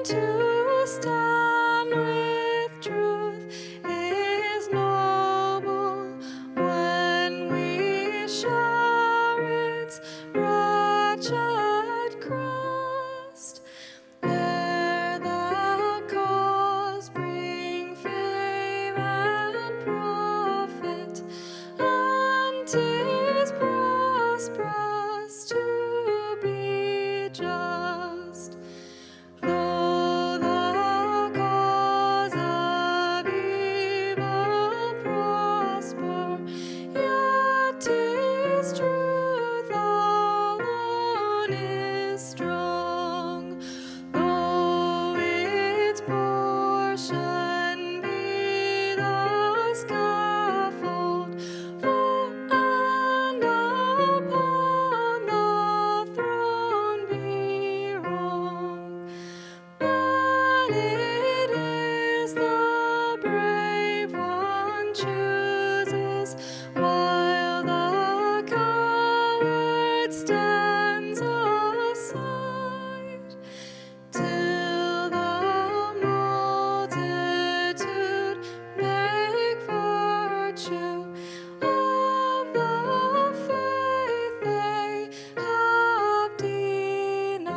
to stand with truth is noble when we share its wretched crust. Ere the cause bring fame and profit, and 'tis prosperous to be just. Though the cause of evil prosper, yet 'tis truth alone is strong. Though its portion be the scaffold, and upon the throne be wrong, but it is the brave one chooses, while the coward stands aside, till the multitude make virtue of the faith they have denied.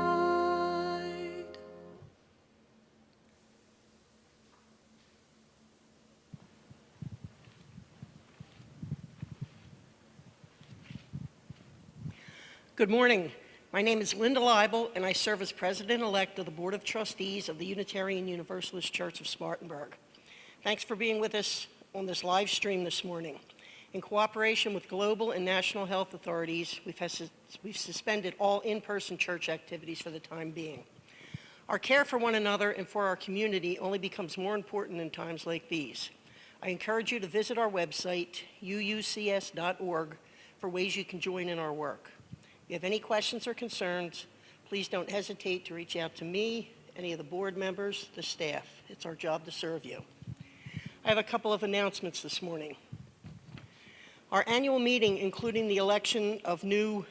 Good morning. My name is Linda Leibel, and I serve as President-elect of the Board of Trustees of the Unitarian Universalist Church of Spartanburg. Thanks for being with us on this live stream this morning. In cooperation with global and national health authorities, we've suspended all in-person church activities for the time being. Our care for one another and for our community only becomes more important in times like these. I encourage you to visit our website, uucs.org, for ways you can join in our work. If you have any questions or concerns, please don't hesitate to reach out to me, any of the board members, the staff. It's our job to serve you. I have a couple of announcements this morning. Our annual meeting, including the election of new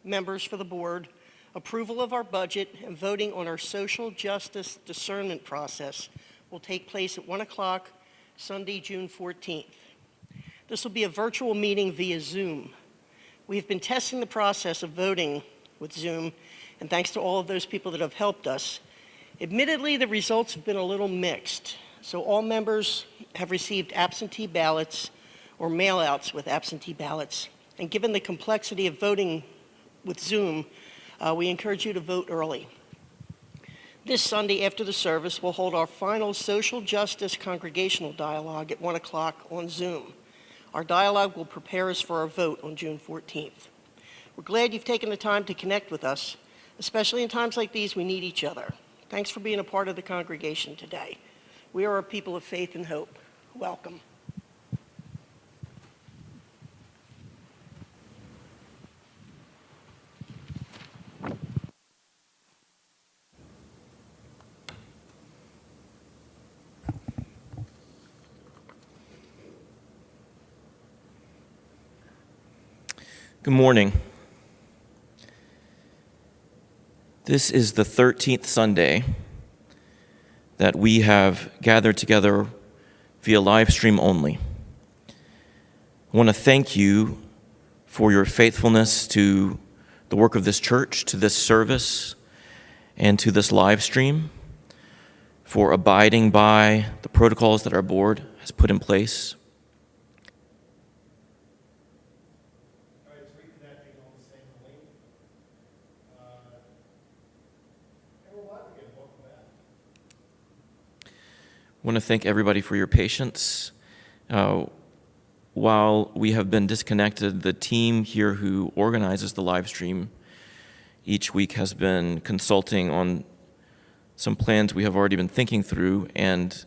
members for the board, approval of our budget, and voting on our social justice discernment process, will take place at 1 o'clock Sunday, June 14th. This will be a virtual meeting via Zoom. We've been testing the process of voting with Zoom, and thanks to all of those people that have helped us. Admittedly, the results have been a little mixed. So all members have received absentee ballots or mail-outs with absentee ballots. And given the complexity of voting with Zoom, we encourage you to vote early. This Sunday after the service, we'll hold our final social justice congregational dialogue at 1 o'clock on Zoom. Our dialogue will prepare us for our vote on June 14th. We're glad you've taken the time to connect with us. Especially in times like these, we need each other. Thanks for being a part of the congregation today. We are a people of faith and hope. Welcome. Good morning. This is the 13th Sunday that we have gathered together via live stream only. I want to thank you for your faithfulness to the work of this church, to this service, and to this live stream, for abiding by the protocols that our board has put in place. I want to thank everybody for your patience. While we have been disconnected, the team here who organizes the live stream each week has been consulting on some plans we have already been thinking through, and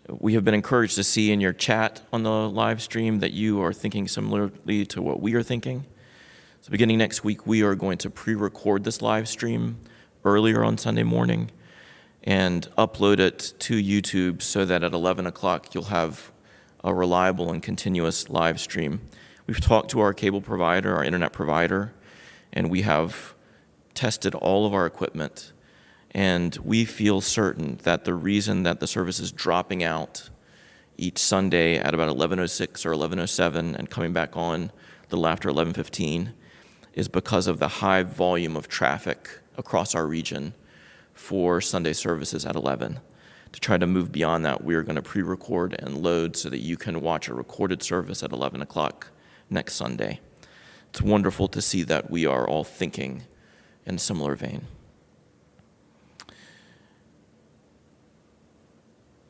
we have been encouraged to see in your chat on the live stream that you are thinking similarly to what we are thinking. So beginning next week, we are going to pre-record this live stream earlier on Sunday morning and upload it to YouTube so that at 11 o'clock you'll have a reliable and continuous live stream. We've talked to our cable provider, our internet provider, and we have tested all of our equipment, And we feel certain that the reason that the service is dropping out each Sunday at about 11:06 or 11:07 and coming back on a little after 11:15 is because of the high volume of traffic across our region for Sunday services at 11. To try to move beyond that, we're going to pre-record and load so that you can watch a recorded service at 11 o'clock next Sunday. It's wonderful to see that we are all thinking in a similar vein.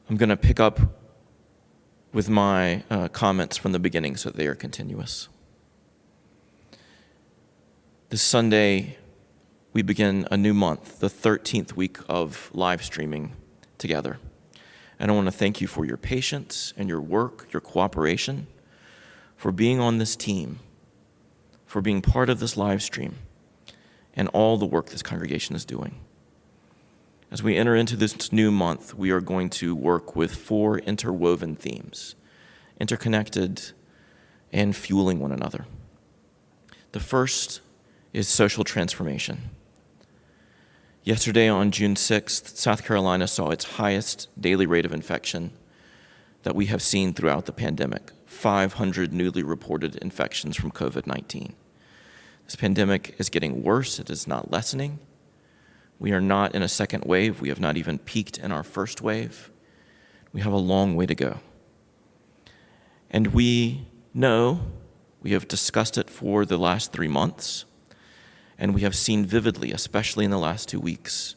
I'm going to pick up with my comments from the beginning so that they are continuous. This Sunday, we begin a new month, the 13th week of live streaming together. And I want to thank you for your patience and your work, your cooperation, for being on this team, for being part of this live stream, and all the work this congregation is doing. As we enter into this new month, we are going to work with 4 interwoven themes, interconnected and fueling one another. The first is social transformation. Yesterday on June 6th, South Carolina saw its highest daily rate of infection that we have seen throughout the pandemic, 500 newly reported infections from COVID-19. This pandemic is getting worse, it is not lessening. We are not in a second wave. We have not even peaked in our first wave. We have a long way to go. And we know, we have discussed it for the last 3 months, and we have seen vividly, especially in the last 2 weeks,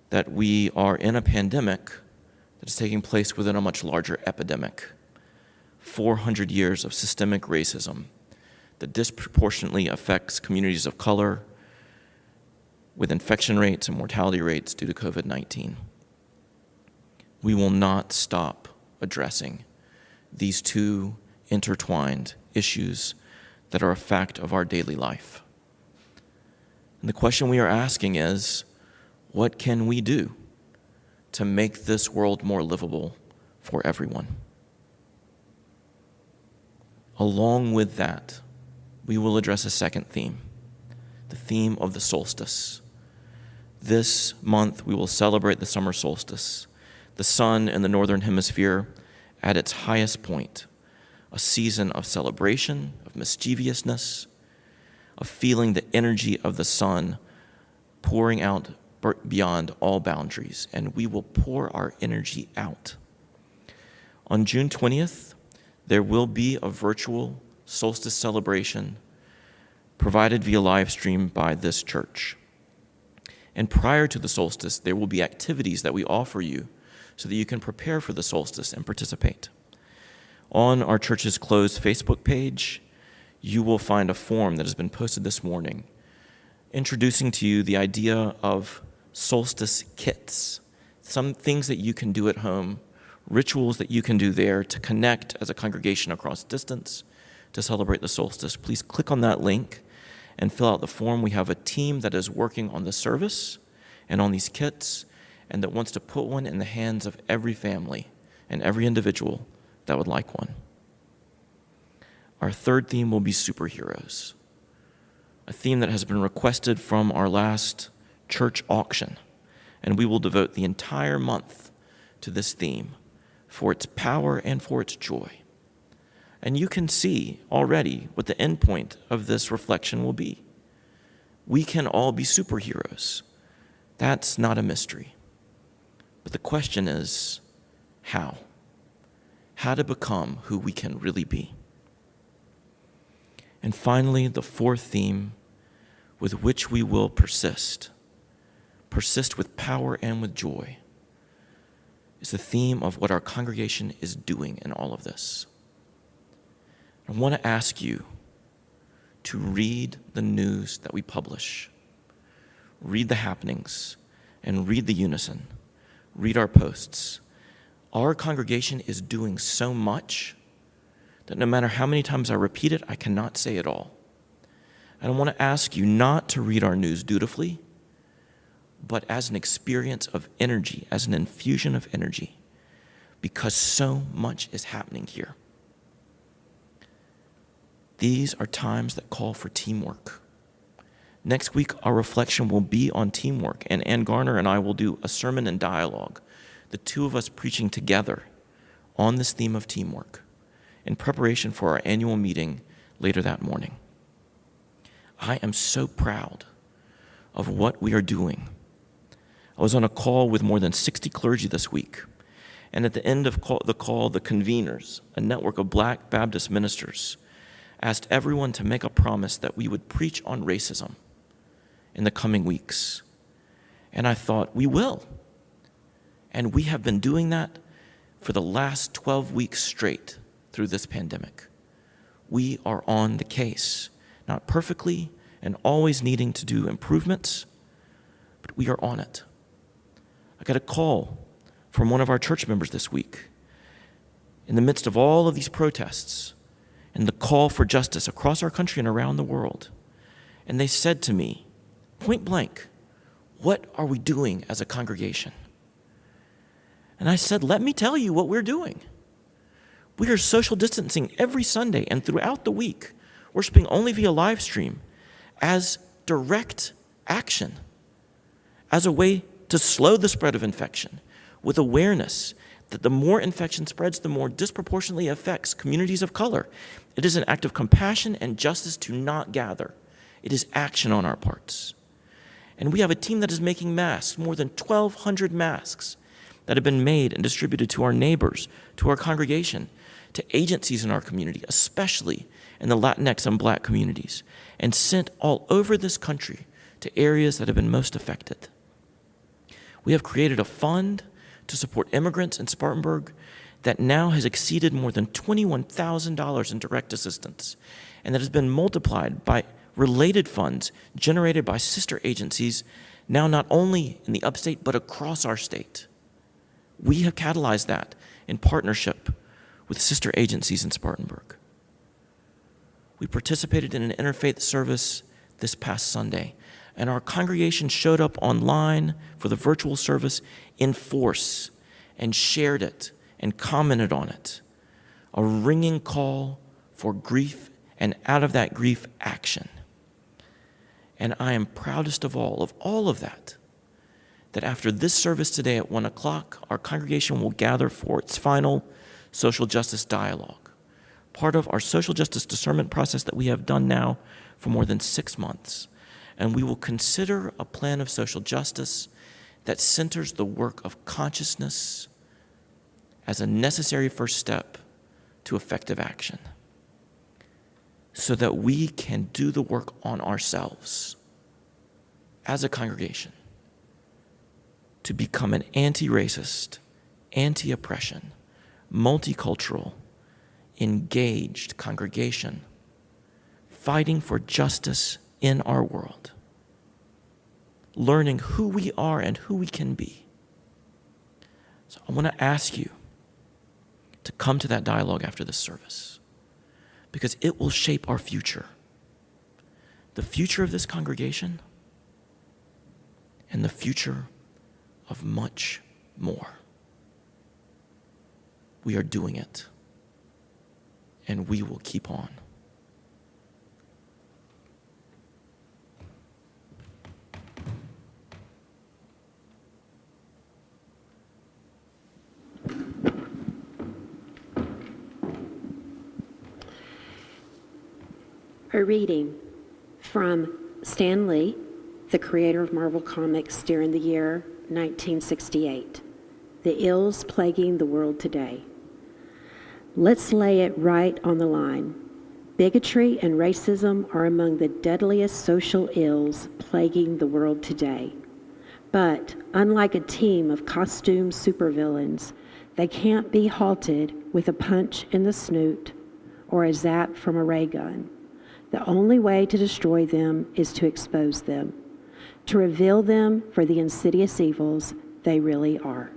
that we are in a pandemic that is taking place within a much larger epidemic. 400 years of systemic racism that disproportionately affects communities of color, with infection rates and mortality rates due to COVID-19. We will not stop addressing these 2 intertwined issues that are a fact of our daily life. And the question we are asking is, what can we do to make this world more livable for everyone? Along with that, we will address a second theme, the theme of the solstice. This month, we will celebrate the summer solstice, the sun in the northern hemisphere at its highest point, a season of celebration, of mischievousness, of feeling the energy of the sun pouring out beyond all boundaries, and we will pour our energy out. On June 20th, there will be a virtual solstice celebration provided via live stream by this church. And prior to the solstice, there will be activities that we offer you so that you can prepare for the solstice and participate. On our church's closed Facebook page, you will find a form that has been posted this morning introducing to you the idea of solstice kits, some things that you can do at home, rituals that you can do there to connect as a congregation across distance to celebrate the solstice. Please click on that link and fill out the form. We have a team that is working on the service and on these kits and that wants to put one in the hands of every family and every individual that would like one. Our third theme will be superheroes, a theme that has been requested from our last church auction, and we will devote the entire month to this theme for its power and for its joy. And you can see already what the end point of this reflection will be. We can all be superheroes. That's not a mystery. But the question is, how? How to become who we can really be. And finally, the fourth theme with which we will persist with power and with joy, is the theme of what our congregation is doing in all of this. I want to ask you to read the news that we publish. Read the happenings and read the unison. Read our posts. Our congregation is doing so much that no matter how many times I repeat it, I cannot say it all. And I want to ask you not to read our news dutifully, but as an experience of energy, as an infusion of energy, because so much is happening here. These are times that call for teamwork. Next week, our reflection will be on teamwork, and Ann Garner and I will do a sermon and dialogue, the two of us preaching together on this theme of teamwork in preparation for our annual meeting later that morning. I am so proud of what we are doing. I was on a call with more than 60 clergy this week, and at the end of the call, the conveners, a network of Black Baptist ministers, asked everyone to make a promise that we would preach on racism in the coming weeks. And I thought, we will. And we have been doing that for the last 12 weeks straight through this pandemic. We are on the case, not perfectly and always needing to do improvements, but we are on it. I got a call from one of our church members this week. In the midst of all of these protests and the call for justice across our country and around the world, and they said to me, point blank, what are we doing as a congregation? And I said, let me tell you what we're doing. We are social distancing every Sunday and throughout the week, worshiping only via live stream as direct action, as a way to slow the spread of infection, with awareness that the more infection spreads, the more disproportionately affects communities of color. It is an act of compassion and justice to not gather. It is action on our parts. And we have a team that is making masks, more than 1,200 masks that have been made and distributed to our neighbors, to our congregation, to agencies in our community, especially in the Latinx and Black communities, and sent all over this country to areas that have been most affected. We have created a fund to support immigrants in Spartanburg that now has exceeded more than $21,000 in direct assistance, and that has been multiplied by related funds generated by sister agencies, now not only in the upstate, but across our state. We have catalyzed that in partnership with sister agencies in Spartanburg. We participated in an interfaith service this past Sunday, and our congregation showed up online for the virtual service in force and shared it and commented on it. A ringing call for grief, and out of that grief, action. And I am proudest of all of that after this service today at 1 o'clock, our congregation will gather for its final social justice dialogue, part of our social justice discernment process that we have done now for more than 6 months. And we will consider a plan of social justice that centers the work of consciousness as a necessary first step to effective action, so that we can do the work on ourselves as a congregation to become an anti-racist, anti-oppression, multicultural, engaged congregation, fighting for justice in our world, learning who we are and who we can be. So I want to ask you to come to that dialogue after this service, because it will shape our future, the future of this congregation, and the future of much more. We are doing it, and we will keep on. A reading from Stan Lee, the creator of Marvel Comics during the year 1968, The Ills Plaguing the World Today. Let's lay it right on the line. Bigotry and racism are among the deadliest social ills plaguing the world today. But unlike a team of costume supervillains, they can't be halted with a punch in the snoot or a zap from a ray gun. The only way to destroy them is to expose them, to reveal them for the insidious evils they really are.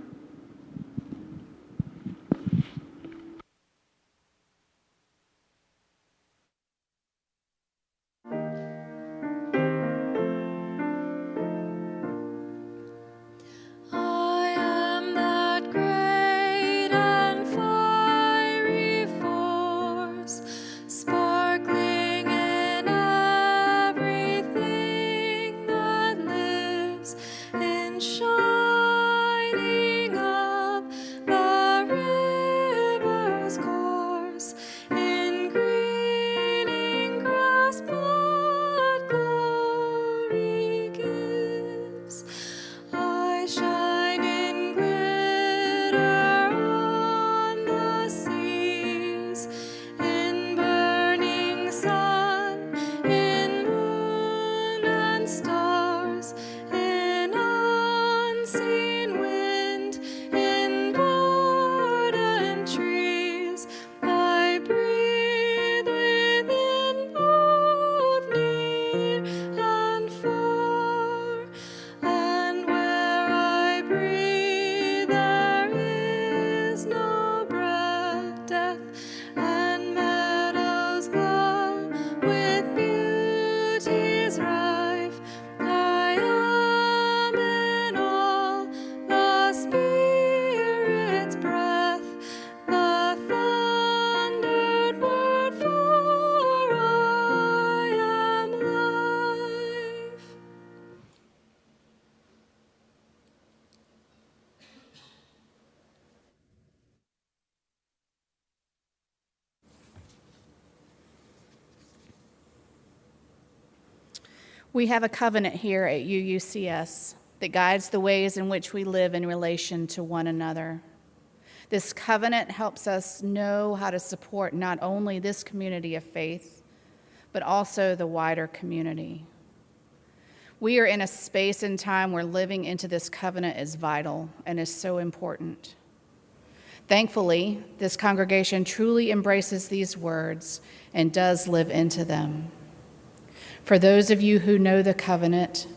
I am that great and fiery force, sparkling in everything shining up the river's course, in greening grass but glory gives. I shine in glitter on the seas, in burning sun, in moon and stars, in unseen wind, in bird and trees. I breathe within both near and far, and where I breathe there is no breath, death, and meadows glow with beauty's rife. I am in all the Spirit's breath, the thundered word, for I am life. We have a covenant here at UUCS that guides the ways in which we live in relation to one another. This covenant helps us know how to support not only this community of faith, but also the wider community. We are in a space and time where living into this covenant is vital and is so important. Thankfully, this congregation truly embraces these words and does live into them. For those of you who know the covenant,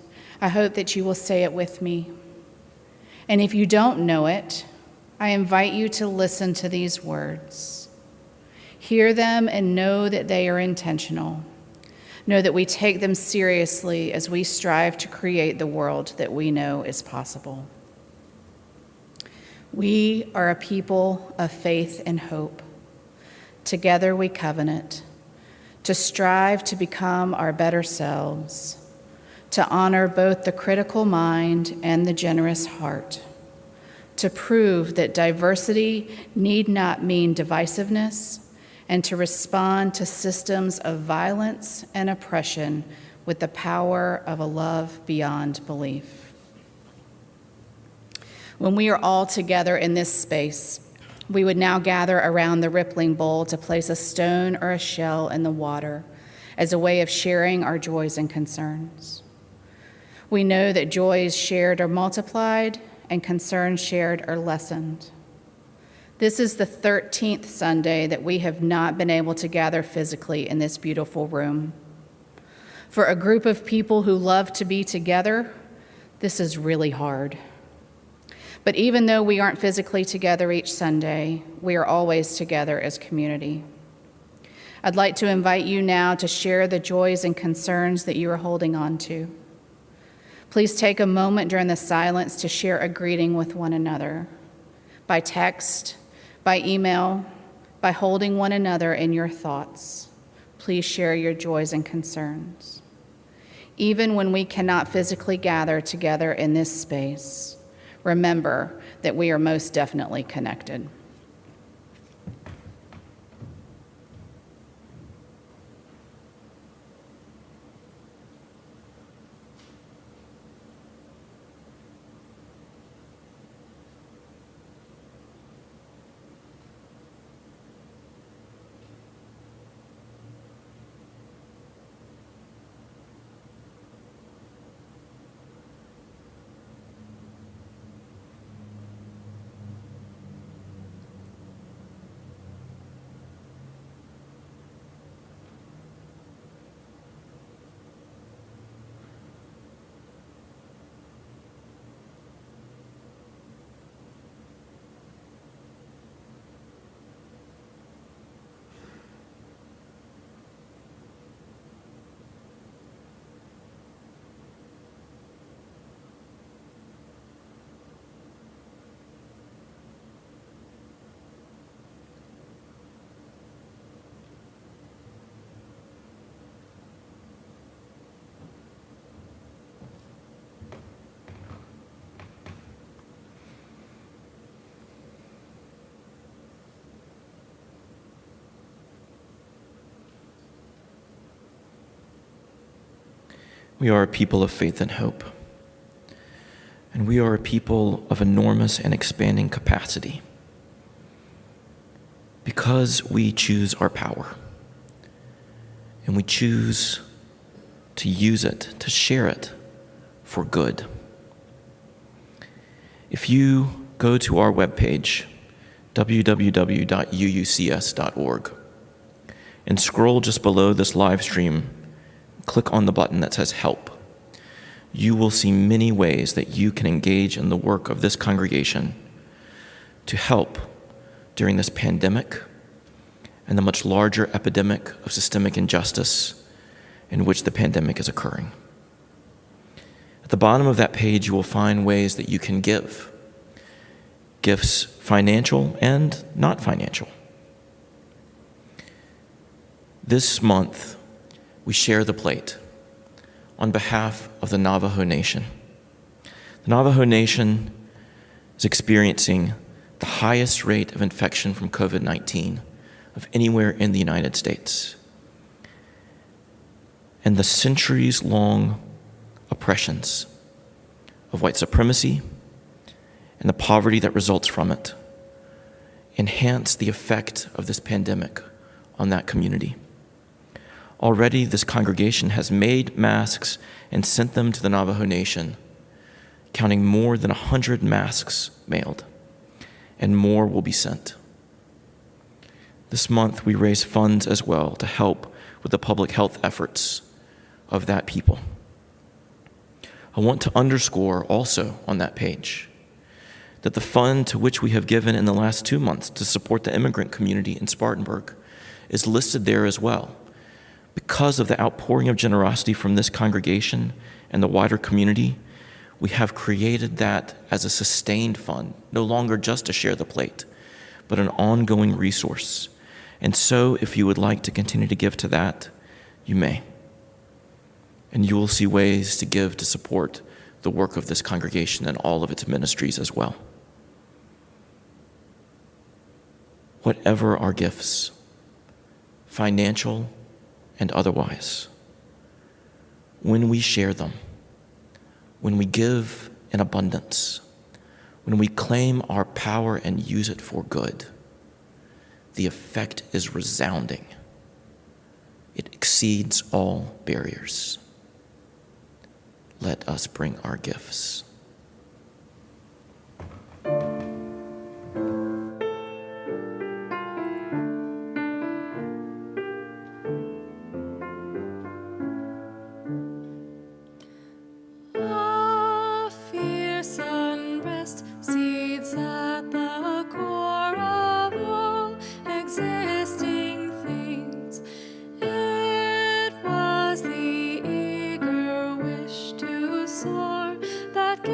I hope that you will say it with me. And if you don't know it, I invite you to listen to these words. Hear them and know that they are intentional. Know that we take them seriously as we strive to create the world that we know is possible. We are a people of faith and hope. Together we covenant to strive to become our better selves, to honor both the critical mind and the generous heart, to prove that diversity need not mean divisiveness, and to respond to systems of violence and oppression with the power of a love beyond belief. When we are all together in this space, we would now gather around the rippling bowl to place a stone or a shell in the water as a way of sharing our joys and concerns. We know that joys shared are multiplied and concerns shared are lessened. This is the 13th Sunday that we have not been able to gather physically in this beautiful room. For a group of people who love to be together, this is really hard. But even though we aren't physically together each Sunday, we are always together as community. I'd like to invite you now to share the joys and concerns that you are holding on to. Please take a moment during the silence to share a greeting with one another, by text, by email, by holding one another in your thoughts. Please share your joys and concerns. Even when we cannot physically gather together in this space, remember that we are most definitely connected. We are a people of faith and hope. And we are a people of enormous and expanding capacity because we choose our power and we choose to use it, to share it for good. If you go to our webpage, www.uucs.org, and scroll just below this live stream, click on the button that says Help, you will see many ways that you can engage in the work of this congregation to help during this pandemic and the much larger epidemic of systemic injustice in which the pandemic is occurring. At the bottom of that page, you will find ways that you can give. Gifts financial and not financial. This month, we share the plate on behalf of the Navajo Nation. The Navajo Nation is experiencing the highest rate of infection from COVID-19 of anywhere in the United States. And the centuries-long oppressions of white supremacy and the poverty that results from it enhance the effect of this pandemic on that community. Already, this congregation has made masks and sent them to the Navajo Nation, counting more than 100 masks mailed, and more will be sent. This month, we raise funds as well to help with the public health efforts of that people. I want to underscore also on that page that the fund to which we have given in the last 2 months to support the immigrant community in Spartanburg is listed there as well. Because of the outpouring of generosity from this congregation and the wider community, we have created that as a sustained fund, no longer just to share the plate, but an ongoing resource. And so, if you would like to continue to give to that, you may. And you will see ways to give to support the work of this congregation and all of its ministries as well. Whatever our gifts, financial and otherwise, when we share them, when we give in abundance, when we claim our power and use it for good, the effect is resounding. It exceeds all barriers. Let us bring our gifts. A fierce unrest seethes at the core of all existing things. It was the eager wish to soar that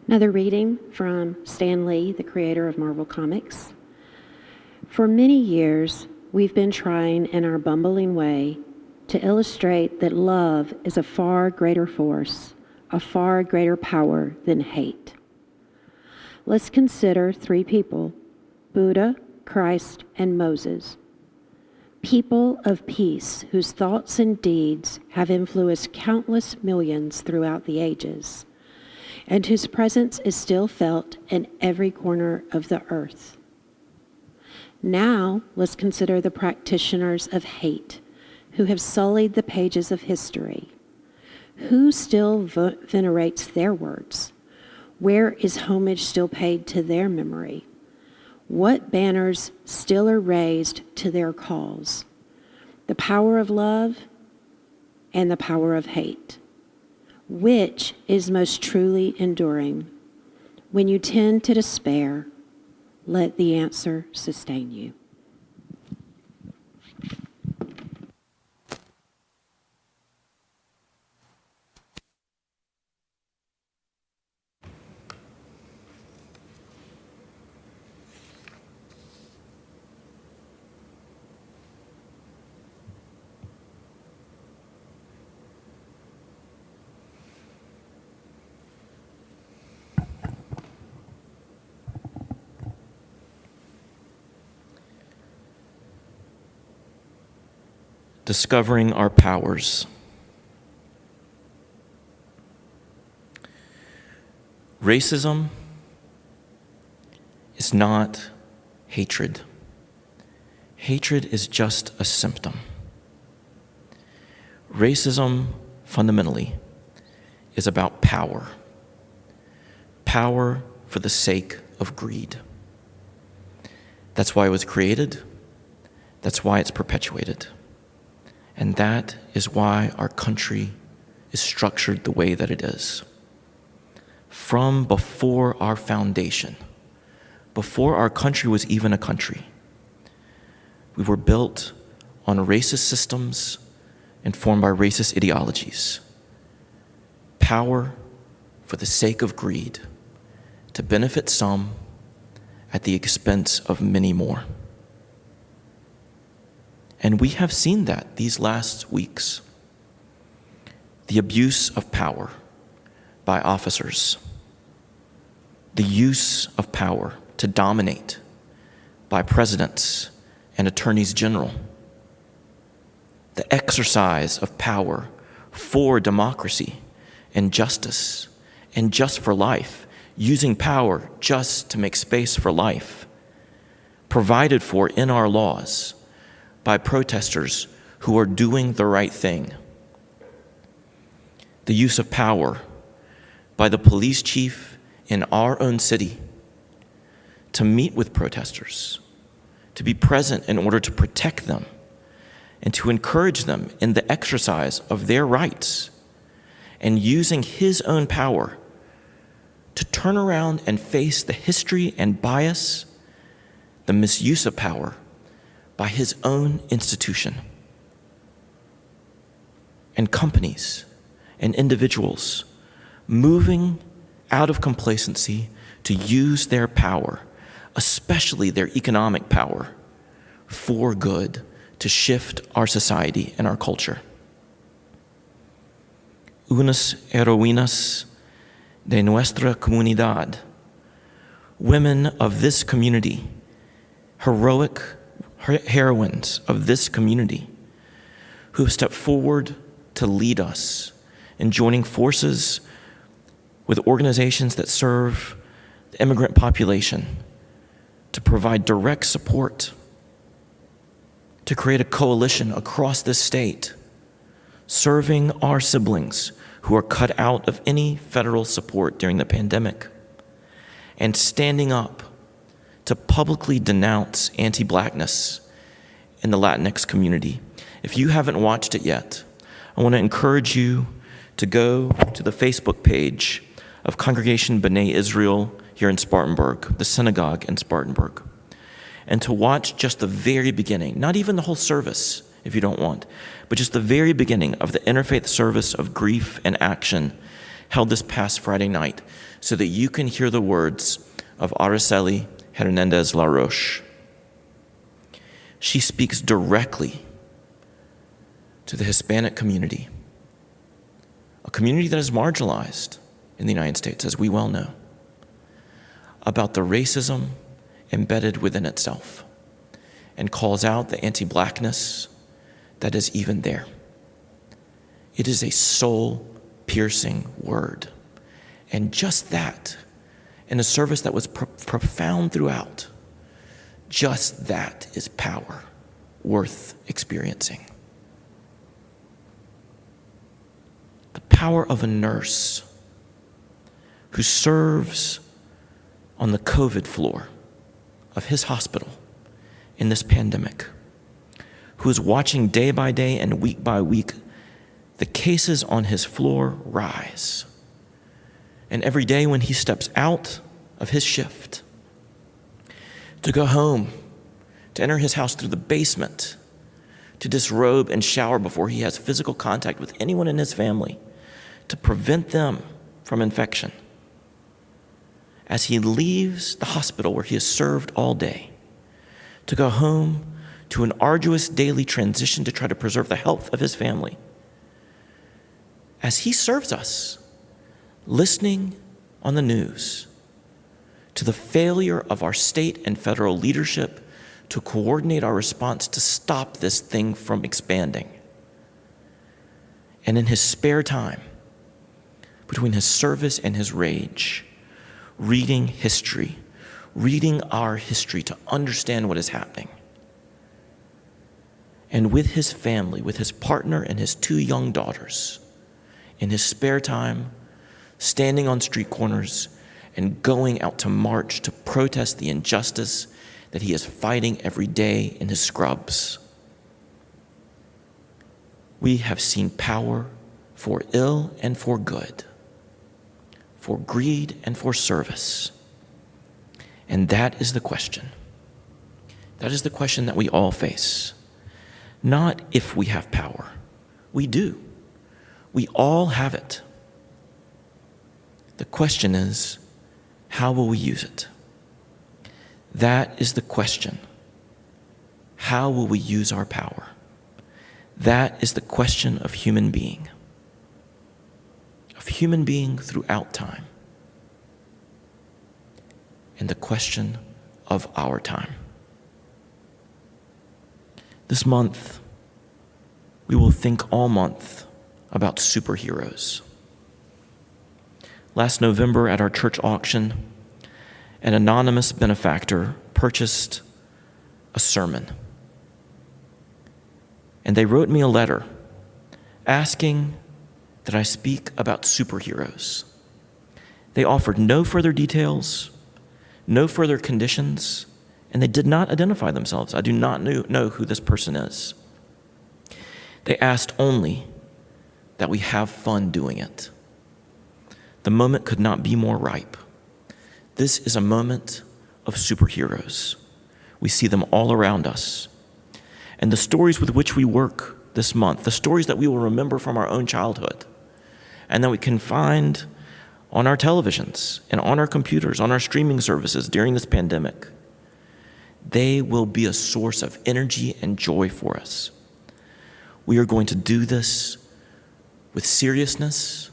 Another reading from Stan Lee, the creator of Marvel Comics. For many years, we've been trying in our bumbling way to illustrate that love is a far greater force, a far greater power than hate. Let's consider three people: Buddha, Christ, and Moses. People of peace whose thoughts and deeds have influenced countless millions throughout the ages, and whose presence is still felt in every corner of the earth. Now, let's consider the practitioners of hate who have sullied the pages of history. Who still venerates their words? Where is homage still paid to their memory? What banners still are raised to their cause? The power of love and the power of hate. Which is most truly enduring? When you tend to despair, let the answer sustain you. Discovering our powers. Racism is not hatred. Hatred is just a symptom. Racism, fundamentally, is about power. Power for the sake of greed. That's why it was created. That's why it's perpetuated. And that is why our country is structured the way that it is. From before our foundation, before our country was even a country, we were built on racist systems informed by racist ideologies. Power for the sake of greed, to benefit some at the expense of many more. And we have seen that these last weeks. The abuse of power by officers, the use of power to dominate by presidents and attorneys general, the exercise of power for democracy and justice and just for life, using power just to make space for life, provided for in our laws by protesters who are doing the right thing. The use of power by the police chief in our own city to meet with protesters, to be present in order to protect them and to encourage them in the exercise of their rights, and using his own power to turn around and face the history and bias, the misuse of power by his own institution. And companies and individuals moving out of complacency to use their power, especially their economic power, for good, to shift our society and our culture. Unas heroínas de nuestra comunidad, women of this community, heroic heroines of this community, who have stepped forward to lead us in joining forces with organizations that serve the immigrant population, to provide direct support, to create a coalition across this state, serving our siblings who are cut out of any federal support during the pandemic, and standing up to publicly denounce anti-Blackness in the Latinx community. If you haven't watched it yet, I want to encourage you to go to the Facebook page of Congregation B'nai Israel here in Spartanburg, the synagogue in Spartanburg, and to watch just the very beginning, not even the whole service if you don't want, but just the very beginning of the interfaith service of grief and action held this past Friday night so that you can hear the words of Araceli Hernandez LaRoche. She speaks directly to the Hispanic community, a community that is marginalized in the United States, as we well know, about the racism embedded within itself, and calls out the anti-Blackness that is even there. It is a soul-piercing word. And just that, in a service that was profound throughout, just that is power worth experiencing. The power of a nurse who serves on the COVID floor of his hospital in this pandemic, who is watching day by day and week by week the cases on his floor rise. And every day when he steps out of his shift to go home, to enter his house through the basement, to disrobe and shower before he has physical contact with anyone in his family, to prevent them from infection. As he leaves the hospital where he has served all day, to go home to an arduous daily transition to try to preserve the health of his family. As he serves us, listening on the news to the failure of our state and federal leadership to coordinate our response to stop this thing from expanding. And in his spare time, between his service and his rage, reading history, reading our history to understand what is happening. And with his family, with his partner and his 2 young daughters, in his spare time, standing on street corners and going out to march to protest the injustice that he is fighting every day in his scrubs. We have seen power for ill and for good, for greed and for service. And that is the question. That is the question that we all face. Not if we have power. We do. We all have it. The question is, how will we use it? That is the question. How will we use our power? That is the question of human being. Of human being throughout time. And the question of our time. This month, we will think all month about superheroes. Last November at our church auction, an anonymous benefactor purchased a sermon. And they wrote me a letter asking that I speak about superheroes. They offered no further details, no further conditions, and they did not identify themselves. I do not know who this person is. They asked only that we have fun doing it. The moment could not be more ripe. This is a moment of superheroes. We see them all around us. And the stories with which we work this month, the stories that we will remember from our own childhood, and that we can find on our televisions and on our computers, on our streaming services during this pandemic, they will be a source of energy and joy for us. We are going to do this with seriousness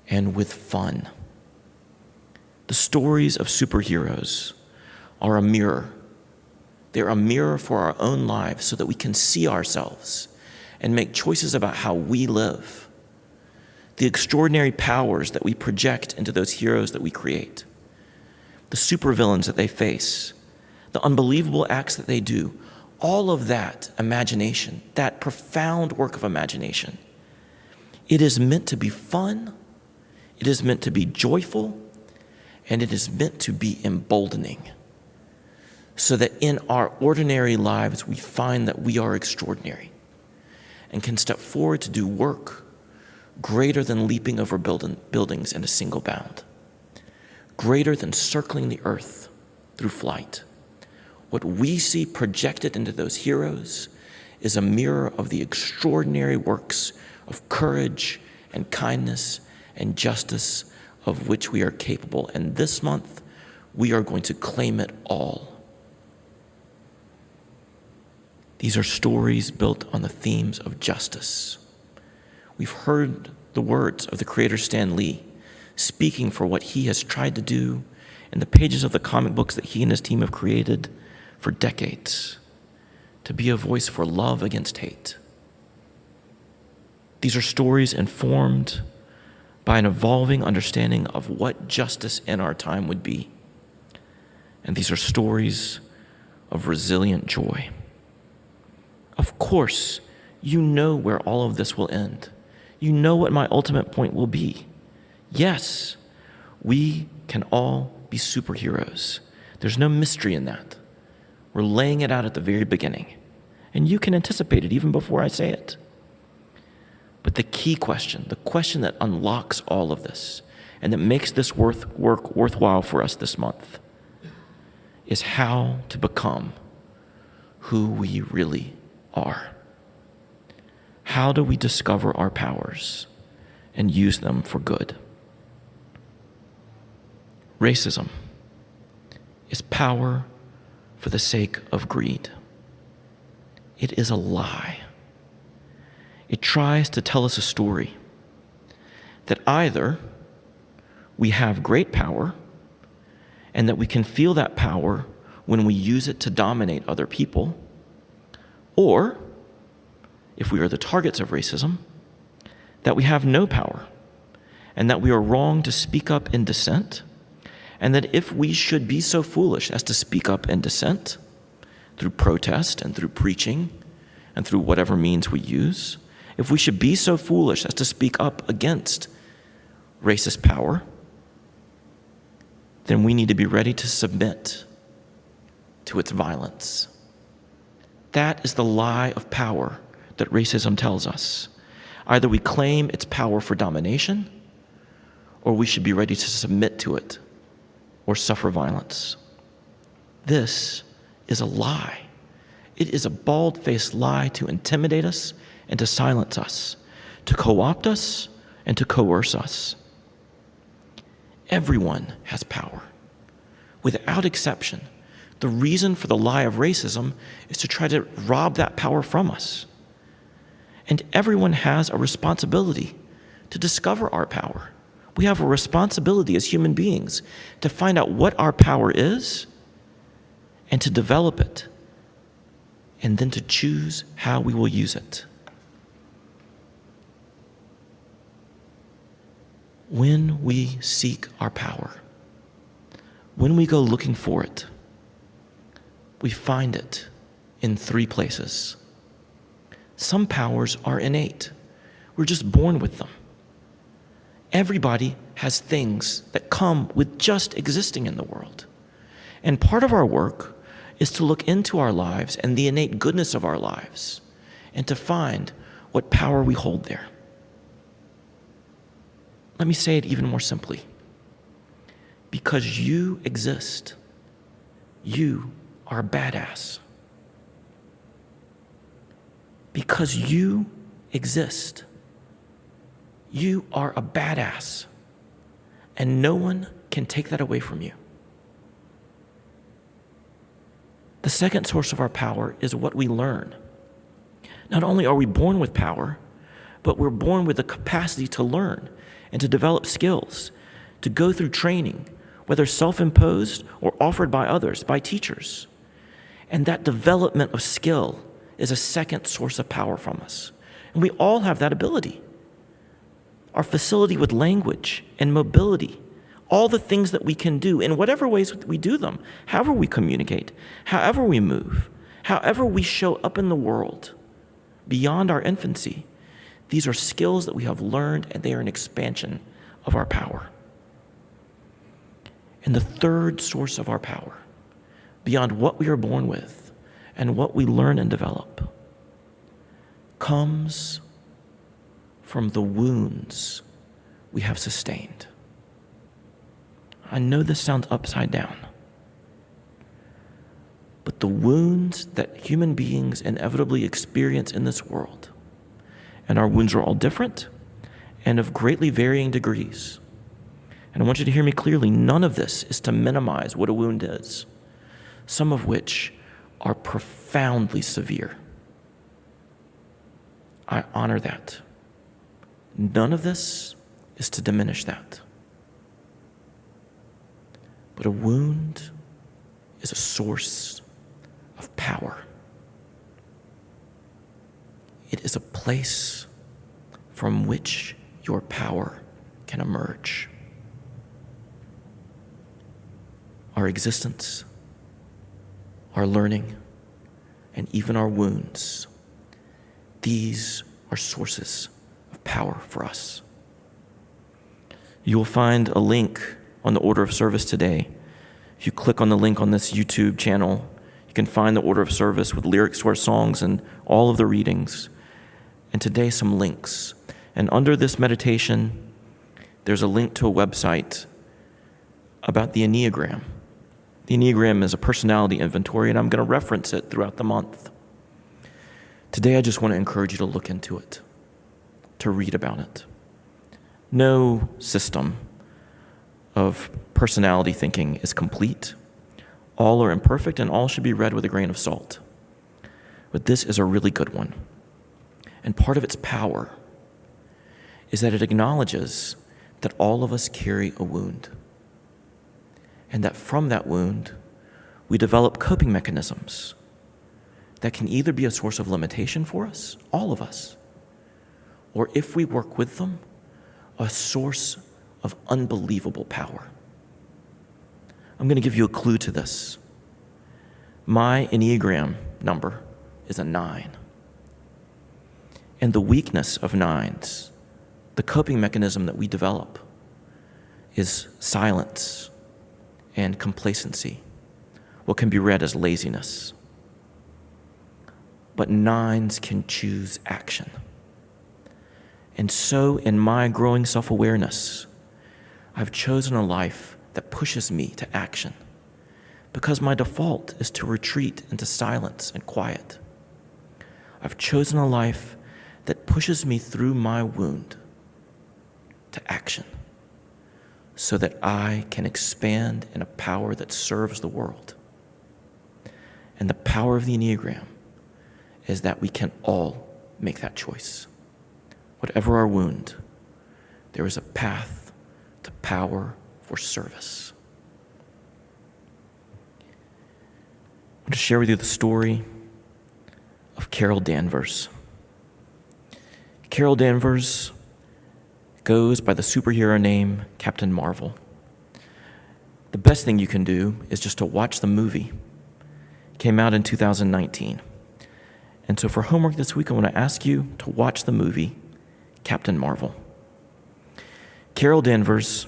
and with fun. The stories of superheroes are a mirror. They're a mirror for our own lives so that we can see ourselves and make choices about how we live. The extraordinary powers that we project into those heroes that we create, the supervillains that they face, the unbelievable acts that they do, all of that imagination, that profound work of imagination, it is meant to be fun, it is meant to be joyful, and it is meant to be emboldening, so that in our ordinary lives we find that we are extraordinary and can step forward to do work greater than leaping over buildings in a single bound, greater than circling the earth through flight. What we see projected into those heroes is a mirror of the extraordinary works of courage and kindness and justice of which we are capable. And this month, we are going to claim it all. These are stories built on the themes of justice. We've heard the words of the creator Stan Lee speaking for what he has tried to do in the pages of the comic books that he and his team have created for decades, to be a voice for love against hate. These are stories informed by an evolving understanding of what justice in our time would be. And these are stories of resilient joy. Of course, you know where all of this will end. You know what my ultimate point will be. Yes, we can all be superheroes. There's no mystery in that. We're laying it out at the very beginning. And you can anticipate it even before I say it. But the key question, the question that unlocks all of this and that makes this work worthwhile for us this month, is how to become who we really are. How do we discover our powers and use them for good? Racism is power for the sake of greed. It is a lie. It tries to tell us a story that either we have great power and that we can feel that power when we use it to dominate other people, or, if we are the targets of racism, that we have no power and that we are wrong to speak up in dissent, and that if we should be so foolish as to speak up in dissent through protest and through preaching and through whatever means we use, if we should be so foolish as to speak up against racist power, then we need to be ready to submit to its violence. That is the lie of power that racism tells us. Either we claim its power for domination, or we should be ready to submit to it or suffer violence. This is a lie. It is a bald-faced lie to intimidate us and to silence us, to co-opt us and to coerce us. Everyone has power. Without exception, the reason for the lie of racism is to try to rob that power from us. And everyone has a responsibility to discover our power. We have a responsibility as human beings to find out what our power is and to develop it, and then to choose how we will use it. When we seek our power, when we go looking for it, we find it in three places. Some powers are innate. We're just born with them. Everybody has things that come with just existing in the world. And part of our work is to look into our lives and the innate goodness of our lives and to find what power we hold there. Let me say it even more simply. Because you exist, you are a badass. Because you exist, you are a badass, and no one can take that away from you. The second source of our power is what we learn. Not only are we born with power, but we're born with the capacity to learn and to develop skills, to go through training, whether self-imposed or offered by others, by teachers. And that development of skill is a second source of power from us. And we all have that ability. Our facility with language and mobility, all the things that we can do in whatever ways we do them, however we communicate, however we move, however we show up in the world beyond our infancy, these are skills that we have learned, and they are an expansion of our power. And the third source of our power, beyond what we are born with and what we learn and develop, comes from the wounds we have sustained. I know this sounds upside down, but the wounds that human beings inevitably experience in this world, and our wounds are all different, and of greatly varying degrees. And I want you to hear me clearly. None of this is to minimize what a wound is, some of which are profoundly severe. I honor that. None of this is to diminish that. But a wound is a source of power. It is a place from which your power can emerge. Our existence, our learning, and even our wounds, these are sources of power for us. You will find a link on the order of service today. If you click on the link on this YouTube channel, you can find the order of service with lyrics to our songs and all of the readings. And today, some links. And under this meditation, there's a link to a website about the Enneagram. The Enneagram is a personality inventory, and I'm going to reference it throughout the month. Today, I just want to encourage you to look into it, to read about it. No system of personality thinking is complete. All are imperfect, and all should be read with a grain of salt. But this is a really good one. And part of its power is that it acknowledges that all of us carry a wound, and that from that wound, we develop coping mechanisms that can either be a source of limitation for us, all of us, or if we work with them, a source of unbelievable power. I'm going to give you a clue to this. My Enneagram number is a 9. And the weakness of 9s, the coping mechanism that we develop, is silence and complacency, what can be read as laziness. But 9s can choose action. And so in my growing self-awareness, I've chosen a life that pushes me to action because my default is to retreat into silence and quiet. I've chosen a life that pushes me through my wound to action so that I can expand in a power that serves the world. And the power of the Enneagram is that we can all make that choice. Whatever our wound, there is a path to power for service. I want to share with you the story of Carol Danvers. Carol Danvers goes by the superhero name Captain Marvel. The best thing you can do is just to watch the movie. It came out in 2019. And so for homework this week, I want to ask you to watch the movie Captain Marvel. Carol Danvers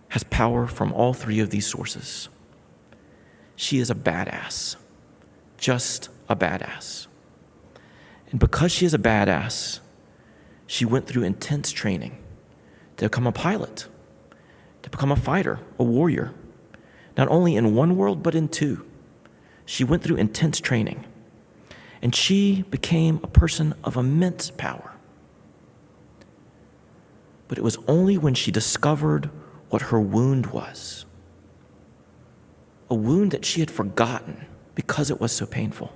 has power from all three of these sources. She is a badass, just a badass. And because she is a badass, she went through intense training to become a pilot, to become a fighter, a warrior, not only in one world, but in two. She went through intense training, and she became a person of immense power. But it was only when she discovered what her wound was, a wound that she had forgotten because it was so painful,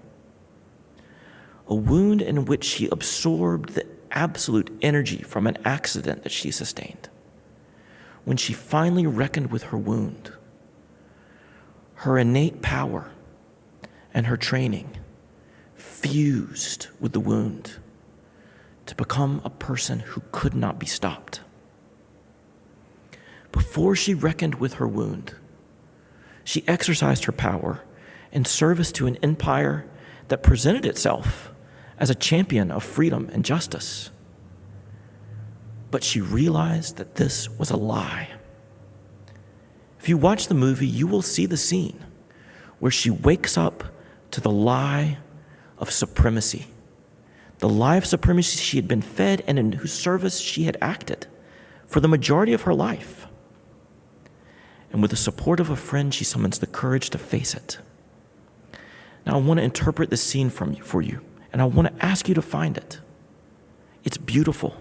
a wound in which she absorbed the absolute energy from an accident that she sustained. When she finally reckoned with her wound, her innate power and her training fused with the wound to become a person who could not be stopped. Before she reckoned with her wound, she exercised her power in service to an empire that presented itself as a champion of freedom and justice. But she realized that this was a lie. If you watch the movie, you will see the scene where she wakes up to the lie of supremacy, the lie of supremacy she had been fed and in whose service she had acted for the majority of her life. And with the support of a friend, she summons the courage to face it. Now, I want to interpret this scene for you, and I want to ask you to find it. It's beautiful.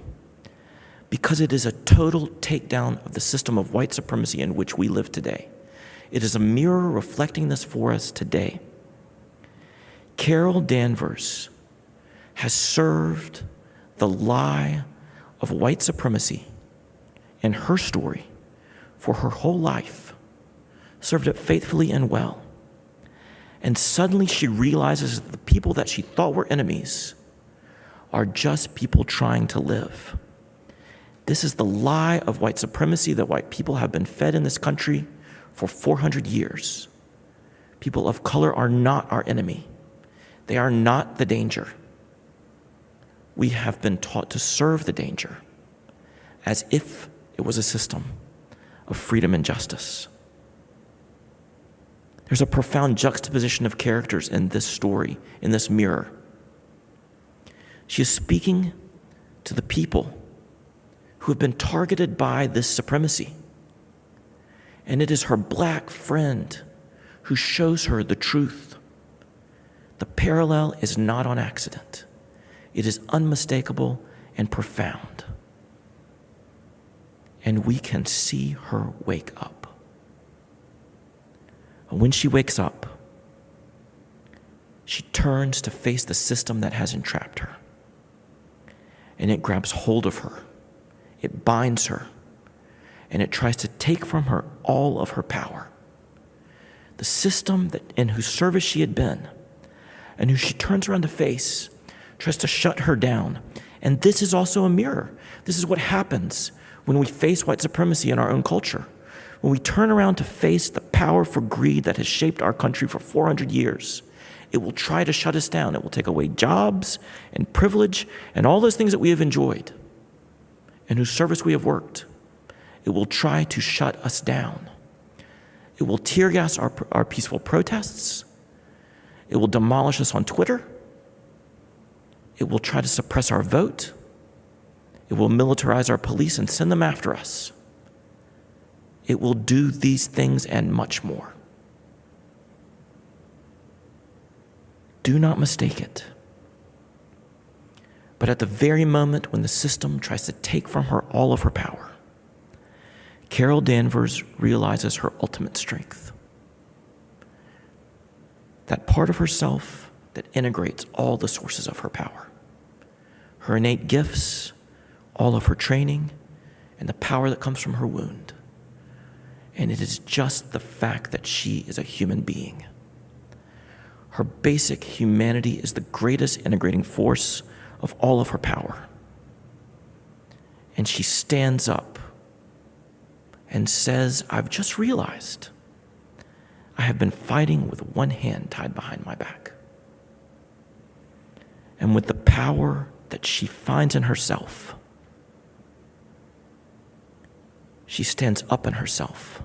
because it is a total takedown of the system of white supremacy in which we live today. It is a mirror reflecting this for us today. Carol Danvers has served the lie of white supremacy in her story for her whole life, served it faithfully and well. And suddenly she realizes that the people that she thought were enemies are just people trying to live. This is the lie of white supremacy that white people have been fed in this country for 400 years. People of color are not our enemy. They are not the danger. We have been taught to serve the danger as if it was a system of freedom and justice. There's a profound juxtaposition of characters in this story, in this mirror. She is speaking to the people who have been targeted by this supremacy. And it is her black friend who shows her the truth. The parallel is not on accident. It is unmistakable and profound. And we can see her wake up. And when she wakes up, she turns to face the system that has entrapped her. And it grabs hold of her. It binds her. And it tries to take from her all of her power. The system in whose service she had been, and who she turns around to face, tries to shut her down. And this is also a mirror. This is what happens when we face white supremacy in our own culture. When we turn around to face the power for greed that has shaped our country for 400 years, it will try to shut us down. It will take away jobs and privilege and all those things that we have enjoyed and whose service we have worked. It will try to shut us down. It will tear gas our peaceful protests. It will demolish us on Twitter. It will try to suppress our vote. It will militarize our police and send them after us. It will do these things and much more. Do not mistake it. But at the very moment when the system tries to take from her all of her power, Carol Danvers realizes her ultimate strength. That part of herself that integrates all the sources of her power. Her innate gifts, all of her training, and the power that comes from her wound. And it is just the fact that she is a human being. Her basic humanity is the greatest integrating force of all of her power. And she stands up and says, I've just realized I have been fighting with one hand tied behind my back. And with the power that she finds in herself, she stands up in herself.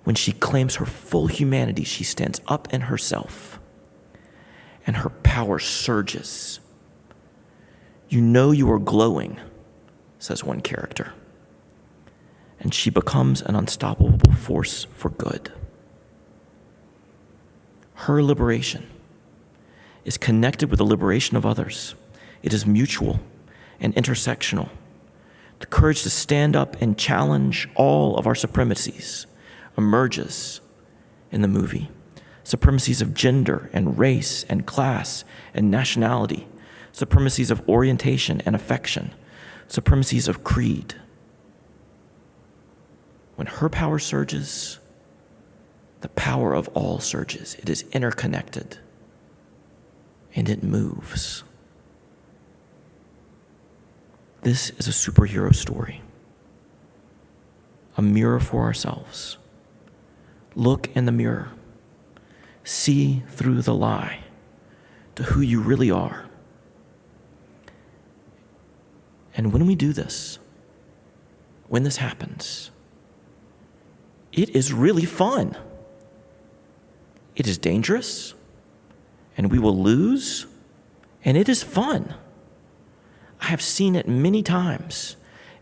When she claims her full humanity, she stands up in herself, and her power surges. You know you are glowing, says one character, and she becomes an unstoppable force for good. Her liberation is connected with the liberation of others. It is mutual and intersectional. The courage to stand up and challenge all of our supremacies emerges in the movie. Supremacies of gender and race and class and nationality, supremacies of orientation and affection, supremacies of creed. When her power surges, the power of all surges. It is interconnected, and it moves. This is a superhero story, a mirror for ourselves. Look in the mirror. See through the lie to who you really are. And when we do this, when this happens, it is really fun. It is dangerous, and we will lose, and it is fun. I have seen it many times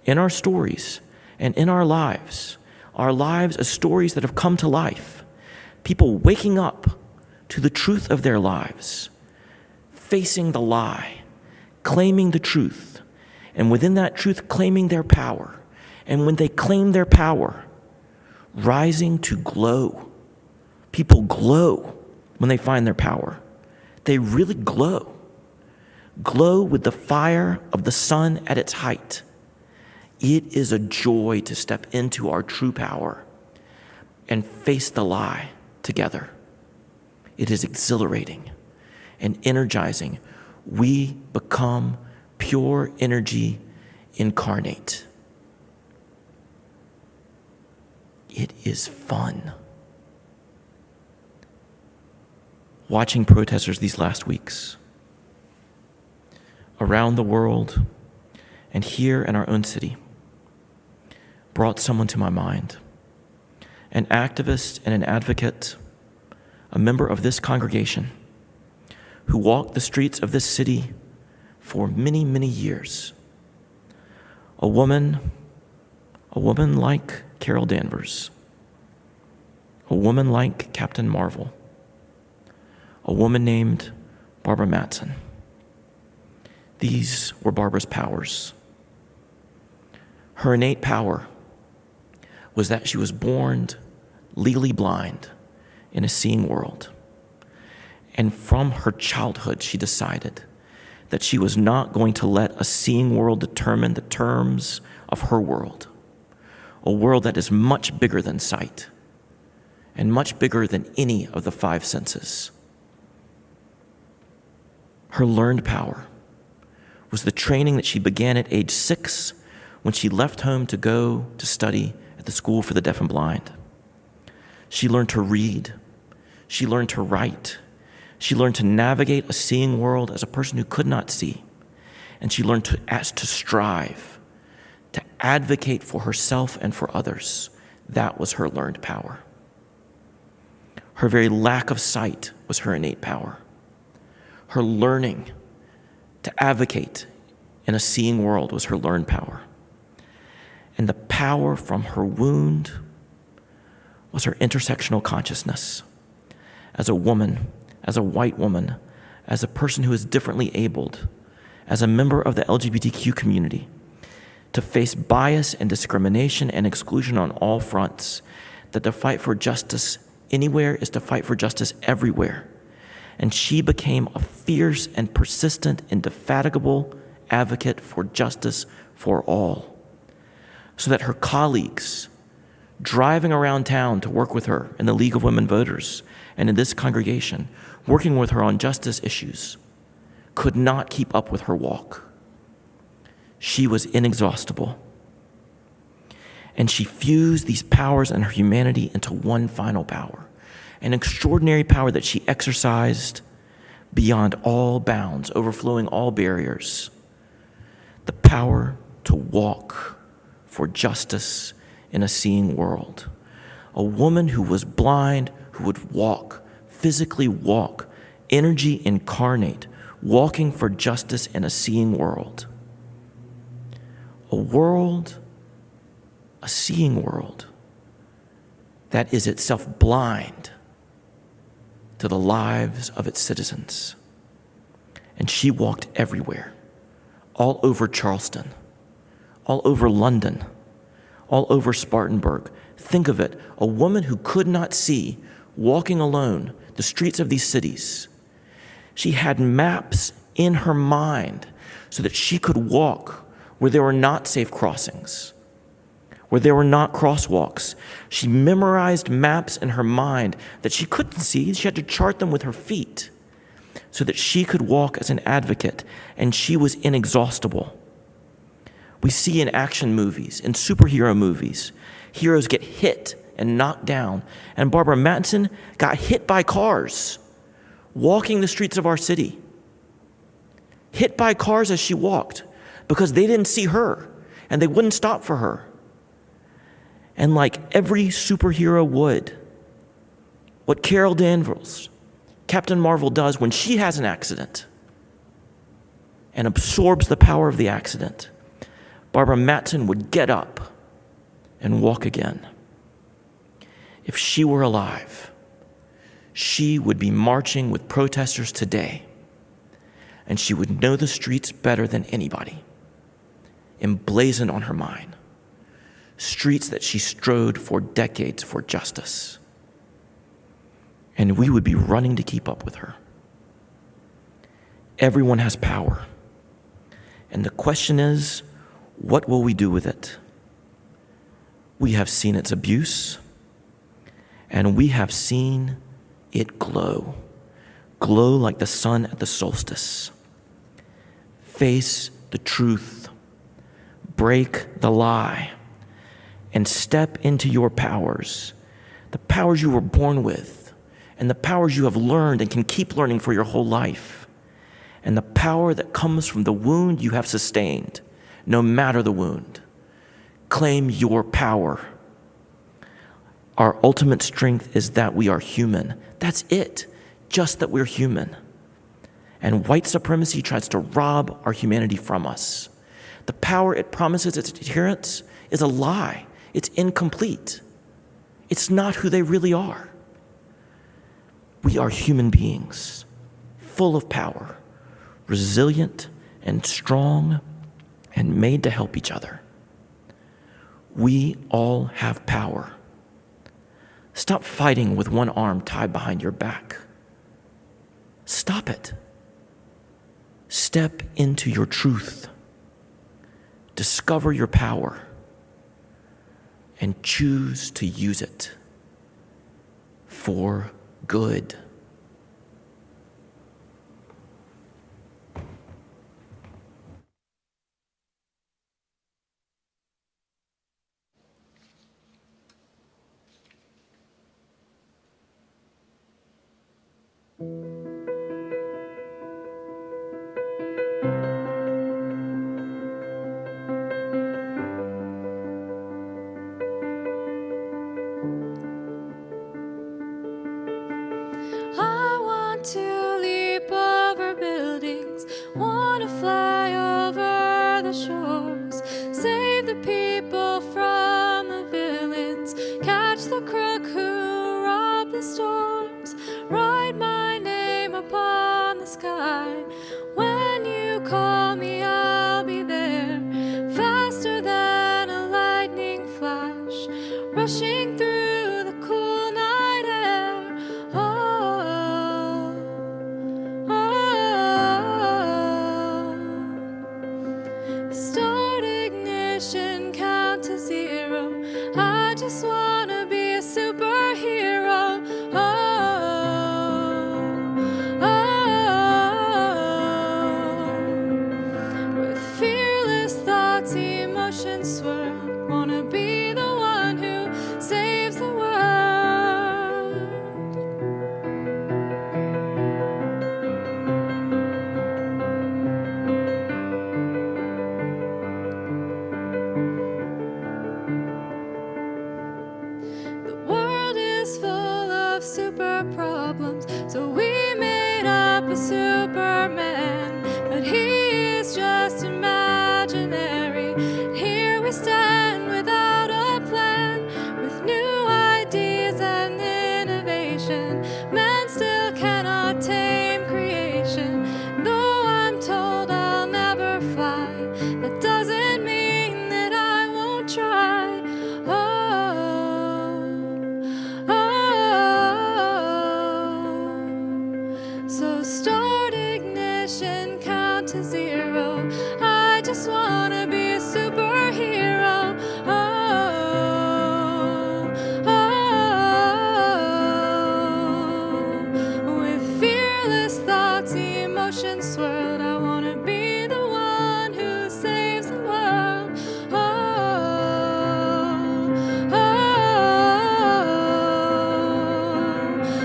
in our stories and in our lives as stories that have come to life, people waking up to the truth of their lives, facing the lie, claiming the truth, and within that truth claiming their power. And when they claim their power, rising to glow. People glow when they find their power. They really glow. Glow with the fire of the sun at its height. It is a joy to step into our true power and face the lie together. It is exhilarating and energizing. We become pure energy incarnate. It is fun. Watching protesters these last weeks around the world and here in our own city brought someone to my mind, an activist and an advocate, a member of this congregation who walked the streets of this city for many, many years. A woman like Carol Danvers, a woman like Captain Marvel, a woman named Barbara Mattson. These were Barbara's powers. Her innate power was that she was born legally blind in a seeing world. And from her childhood, she decided that she was not going to let a seeing world determine the terms of her world, a world that is much bigger than sight and much bigger than any of the five senses. Her learned power was the training that she began at age 6 when she left home to go to study at the School for the Deaf and Blind. She learned to read. She learned to write. She learned to navigate a seeing world as a person who could not see. And she learned to strive, to advocate for herself and for others. That was her learned power. Her very lack of sight was her innate power. Her learning to advocate in a seeing world was her learned power. And the power from her wound was her intersectional consciousness. As a woman, as a white woman, as a person who is differently abled, as a member of the LGBTQ community, to face bias and discrimination and exclusion on all fronts, that to fight for justice anywhere is to fight for justice everywhere. And she became a fierce and persistent, indefatigable advocate for justice for all, so that her colleagues driving around town to work with her in the League of Women Voters and in this congregation, working with her on justice issues, could not keep up with her walk. She was inexhaustible. And she fused these powers and her humanity into one final power, an extraordinary power that she exercised beyond all bounds, overflowing all barriers, the power to walk for justice in a seeing world. A woman who was blind, who would walk, physically walk, energy incarnate, walking for justice in a seeing world. A seeing world that is itself blind to the lives of its citizens. And she walked everywhere, all over Charleston, all over London, all over Spartanburg. Think of it, a woman who could not see, walking alone the streets of these cities. She had maps in her mind so that she could walk where there were not safe crossings, where there were not crosswalks. She memorized maps in her mind that she couldn't see. She had to chart them with her feet so that she could walk as an advocate, and she was inexhaustible. We see in action movies, in superhero movies, heroes get hit and knocked down, and Barbara Mattson got hit by cars walking the streets of our city, hit by cars as she walked because they didn't see her and they wouldn't stop for her. And like every superhero would, what Carol Danvers, Captain Marvel, does when she has an accident and absorbs the power of the accident, Barbara Mattson would get up and walk again. If she were alive, she would be marching with protesters today, and she would know the streets better than anybody. emblazoned on her mind, streets that she strode for decades for justice. And we would be running to keep up with her. Everyone has power. And the question is, what will we do with it? We have seen its abuse, and we have seen it glow like the sun at the solstice. Face the truth, break the lie, and step into your powers, the powers you were born with, and the powers you have learned and can keep learning for your whole life, and the power that comes from the wound you have sustained, no matter the wound. Claim your power. Our ultimate strength is that we are human. That's it, just that we're human. And white supremacy tries to rob our humanity from us. The power it promises its adherents is a lie. It's incomplete. It's not who they really are. We are human beings, full of power, resilient and strong, and made to help each other. We all have power. Stop fighting with one arm tied behind your back. Stop it. Step into your truth. Discover your power and choose to use it for good. I want to leap over buildings, want to fly over the shores, save the people from the villains, catch the crook who robbed the stores, write my name upon the sky. When you call me, I'll be there, faster than a lightning flash, rushing through the cool night air. Start ignition, count to zero. I just wanna be a superhero. With fearless thoughts, emotions swirl. Wanna be the one who saves the world. The world is full of super problems, so we made up a Superman, but he is just imaginary. Here we stand without a plan, with new ideas and innovation. Man still cannot tame creation. Though I'm told I'll never fly, that doesn't mean that I won't try. So start ignition, count to zero. I just wanna be a superhero. With fearless thoughts, emotions swirled. I wanna be the one who saves the world.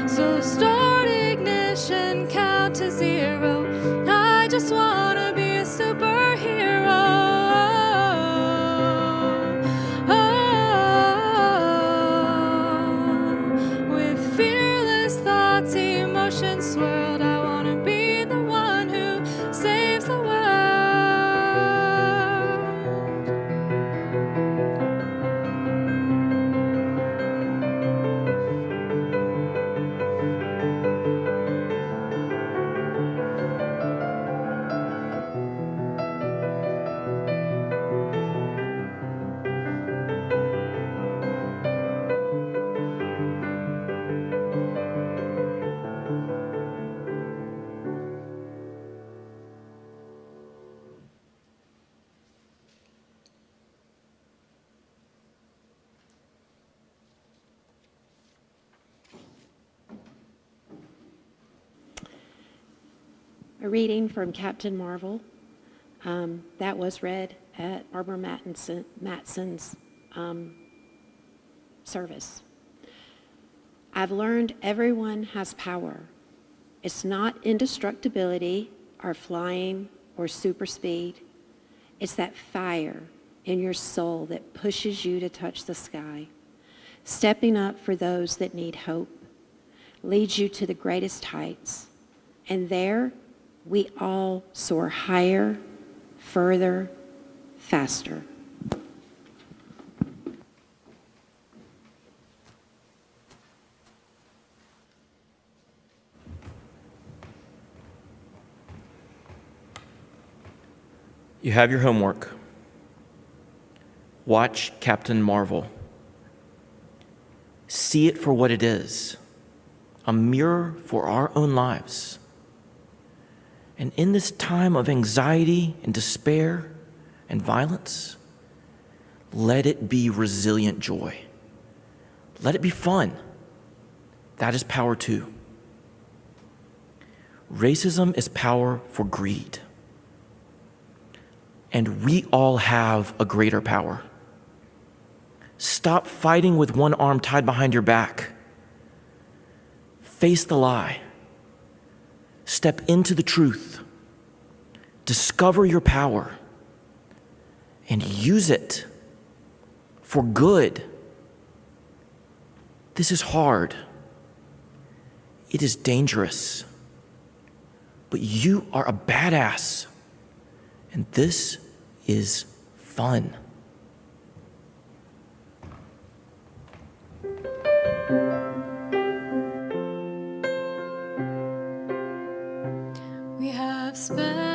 So start ignition, count to zero. I just wanna be a superhero. With fearless thoughts, emotions swirled. I wanna be the one who saves the world. A reading from Captain Marvel. That was read at Barbara Matson's service. I've learned everyone has power. It's not indestructibility or flying or super speed. It's that fire in your soul that pushes you to touch the sky, stepping up for those that need hope, leads you to the greatest heights. And there, we all soar higher, further, faster. You have your homework. Watch Captain Marvel. See it for what it is, a mirror for our own lives. And in this time of anxiety and despair and violence, let it be resilient joy. Let it be fun. That is power too. Racism is power for greed. And we all have a greater power. Stop fighting with one arm tied behind your back. Face the lie. Step into the truth. Discover your power. And use it for good. This is hard. It is dangerous. But you are a badass. And this is fun. We have spent